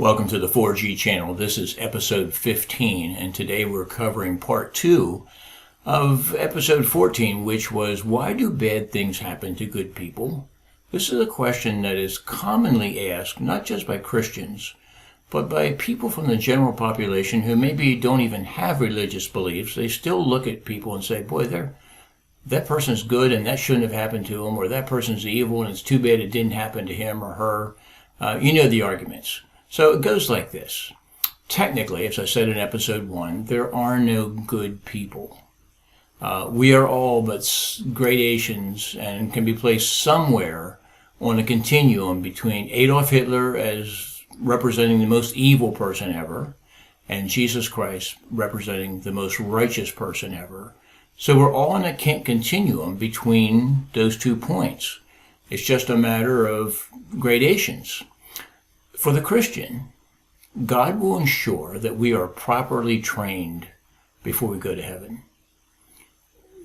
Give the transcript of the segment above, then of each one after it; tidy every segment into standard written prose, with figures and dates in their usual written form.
Welcome to the 4G channel. This is episode 15, and today we're covering part 2 of episode 14, which was, why do bad things happen to good people? This is a question that is commonly asked, not just by Christians, but by people from the general population who maybe don't even have religious beliefs. They still look at people and say, boy, that person's good and that shouldn't have happened to him, or that person's evil and it's too bad it didn't happen to him or her. You know the arguments. So it goes like this. Technically, as I said in episode 1, there are no good people. We are all but gradations and can be placed somewhere on a continuum between Adolf Hitler as representing the most evil person ever and Jesus Christ representing the most righteous person ever. So we're all in a continuum between those 2 points. It's just a matter of gradations. For the Christian, God will ensure that we are properly trained before we go to heaven.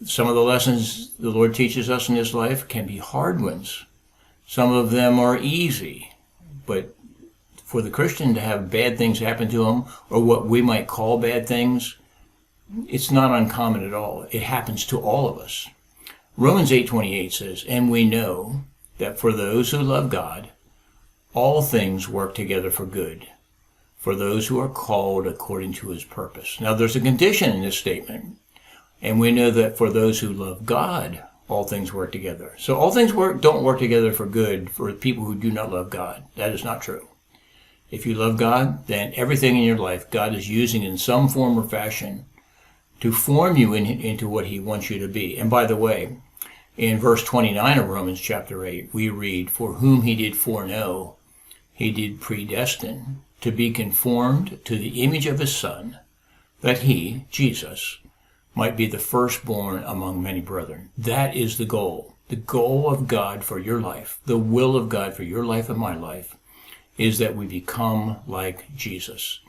Some of the lessons the Lord teaches us in this life can be hard ones. Some of them are easy, but for the Christian to have bad things happen to him, or what we might call bad things, it's not uncommon at all. It happens to all of us. Romans 8:28 says, "And we know that for those who love God, all things work together for good, for those who are called according to his purpose." Now there's a condition in this statement, and we know that for those who love God, all things work together. So all things don't work together for good for people who do not love God. That is not true. If you love God, then everything in your life God is using in some form or fashion to form you into what he wants you to be. And by the way, in verse 29 of Romans chapter 8, we read, "For whom he did foreknow, he did predestine to be conformed to the image of his Son, that he, Jesus, might be the firstborn among many brethren." That is the goal. The goal of God for your life, the will of God for your life and my life, is that we become like Jesus.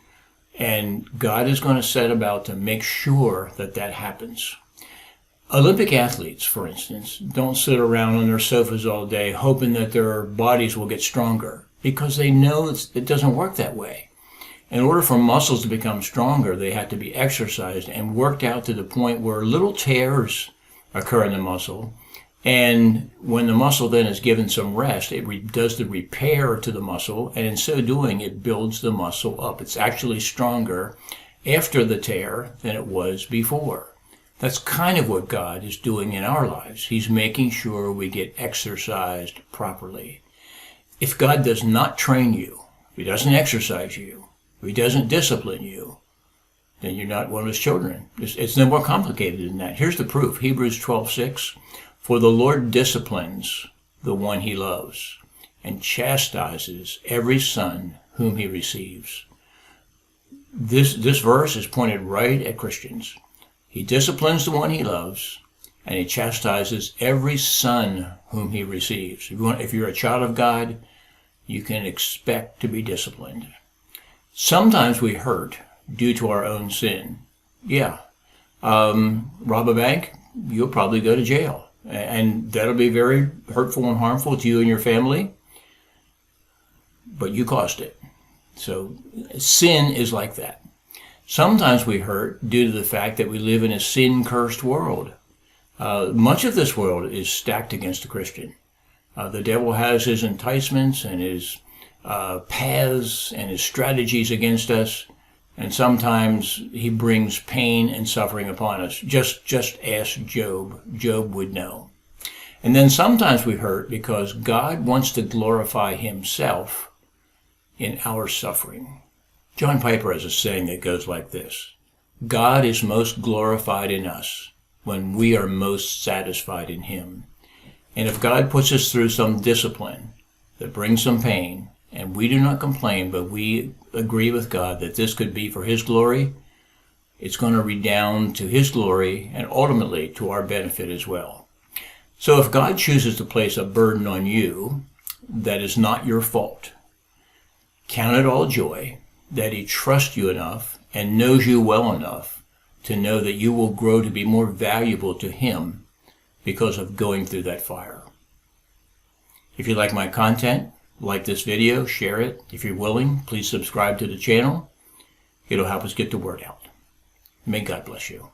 And God is going to set about to make sure that that happens. Olympic athletes, for instance, don't sit around on their sofas all day hoping that their bodies will get stronger, because they know it doesn't work that way. In order for muscles to become stronger, they have to be exercised and worked out to the point where little tears occur in the muscle. And when the muscle then is given some rest, it does the repair to the muscle, and in so doing, it builds the muscle up. It's actually stronger after the tear than it was before. That's kind of what God is doing in our lives. He's making sure we get exercised properly. If God does not train you, if he doesn't exercise you, if he doesn't discipline you, then you're not one of his children. It's no more complicated than that. Here's the proof. Hebrews 12:6, "For the Lord disciplines the one he loves, and chastises every son whom he receives." This verse is pointed right at Christians. He disciplines the one he loves, and he chastises every son whom he receives. If you're a child of God, you can expect to be disciplined. Sometimes we hurt due to our own sin. Yeah. Rob a bank, you'll probably go to jail. And that'll be very hurtful and harmful to you and your family. But you caused it. So sin is like that. Sometimes we hurt due to the fact that we live in a sin-cursed world. Much of this world is stacked against the Christian. The devil has his enticements and his paths and his strategies against us, and sometimes he brings pain and suffering upon us. Just ask Job. Job would know. And then sometimes we hurt because God wants to glorify himself in our suffering. John Piper has a saying that goes like this: "God is most glorified in us when we are most satisfied in him." And if God puts us through some discipline that brings some pain, and we do not complain, but we agree with God that this could be for his glory, it's going to redound to his glory and ultimately to our benefit as well. So if God chooses to place a burden on you that is not your fault, count it all joy that he trusts you enough and knows you well enough to know that you will grow to be more valuable to him because of going through that fire. If you like my content, like this video, share it. If you're willing, please subscribe to the channel. It'll help us get the word out. May God bless you.